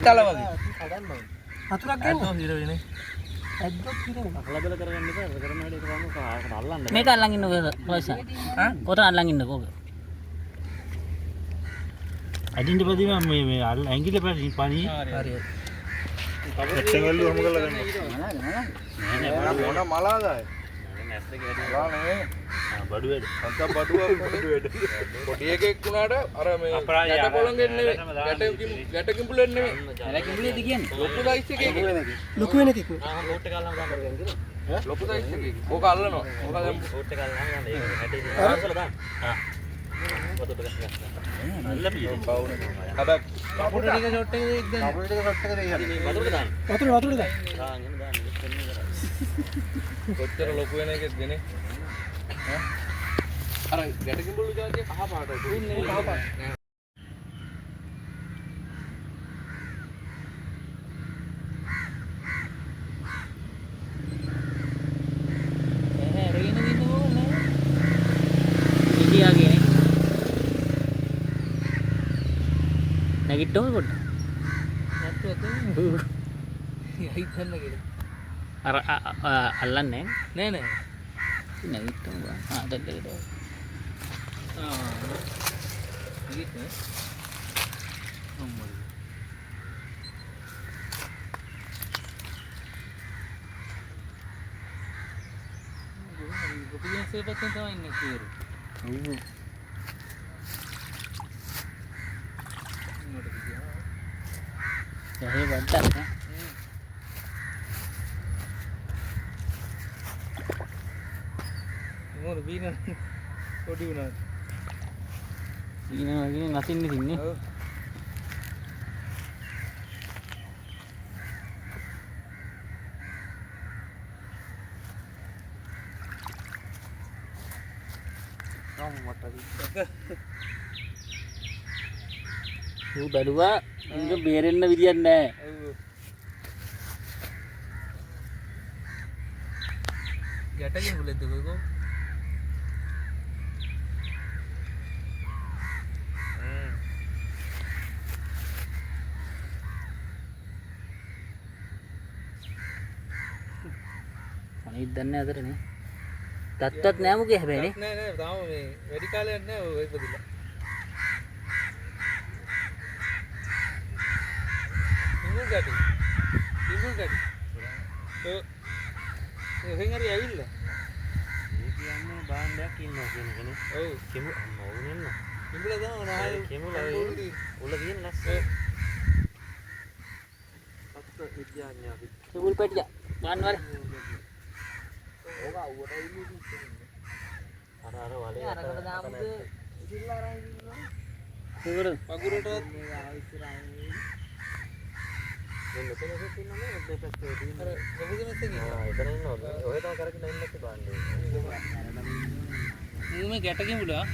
තල වගේ. වතුරක් ගන්න. හිර වෙන්නේ. ඇද්දොත් හිරෙනවා. අහලබල කරගන්න එපා. කරන හැටි කරන්න කාකට අල්ලන්න. මේක අල්ලන් ඉන්නකෝ රොයිසා. කොට අල්ලන් ඉන්නකෝ. අදින්න ප්‍රතිම මේ ඇඟිල්ල පණි. හරි. එක්සෙන්වලු හැම කරලා ගන්න. නෑ නෑ මොන මලාදායි. නැස් දෙක වැඩි. මලා නෙමෙයි. බඩු වැඩි. අන්තම් බඩුවක් වැඩ. පොඩි එකෙක් වුණාට අර මේ ගැට කොළඟෙන් නෙමෙයි. ගැට කිඹුලෙන් නෙමෙයි. ඇල කිඹුලේද කියන්නේ? ලොකු සයිස් එකේ. ලොකු වෙන එකක්. ලෝට් එක අල්ලන්න ගන්න බැරිද? ලොකු සයිස් එකේ. ඕක අල්ලනවා. ඕක දැන් ලෝට් එක අල්ලන්න ගන්න. ඒක හැටි අරසල දාන්න. හා. පොතට ගස්ස. අල්ලපිය. හැබැයි කපුට ටික ෂොට් එකේ දෙන්න. කපුට ටික ෂොට් එක දෙන්න. වතුරට දාන්න. වතුර දාන්න. දාන්න දාන්න. කොච්චර ලොකු වෙන එකද දෙන්නේ? අර ගැට කිඹුලු ජාතිය කහ පාටයි. කහ පාට. රේන දින්න ඕනේ. ඉන්දියාගේ නේ. නැගිට්ටෝ කොට. නැත්තු ඇතුලේ. යයි ගන්න කියලා. අර අල්ලන්නේ නෑ නෑ. නැගිට්ටෝ බා. දැක්කද? ඉතින් නේ. ගොපියන් සේපතෙන් තමයි ඉන්නේ කීරු. ඔව්. යහේ වඩක් නේ. මොන බීන පොඩි උනා. ඊනවා වගේ නැතින්න තින්නේ. ඔව්. ඌ බැලුවා උන්ගේ බේරෙන්න විදියක් නැහැ. ඔව්. ගැටකින් බුලෙද්ද කොයිකෝ? අනිත් දන්නේ අතරනේ. තත්ත්වත් නෑ මුගේ හැබැයි නේ. නෑ නෑ තාම මේ වැඩි කාලයක් නෑ ඔය ඉපදිලා. ඉමුල් ගැටි. එහෙන් හරි ඇවිල්ලා. මේ කියන්නේ බාණ්ඩයක් ඉන්නවා කියන එකනේ. ඔව්. කෙමු ඕන වෙන්න. ඉමුල දාන නාය කෙමුල උල තියෙන නැස්ස. අත්ත විද්‍යාඥයා සුබුල් පැටියා. ගන්න වර. ඕක අවුවට ඉන්නේ. අර වලේ අරකට දාමුද ඉතිල්ලා අරන් ඉන්නවා. පගුරට මේ ආව ඉස්සරහින් මෙන්න මෙතන තියෙනවා නේ මේ පැත්තේ තියෙන. අර ගොබුදෙනත් එකේ. එතන ඉන්නවා. ඔය තමයි කරගෙන ඉන්නේ බාණ්ඩේ. මේ ගැටකින් බුලා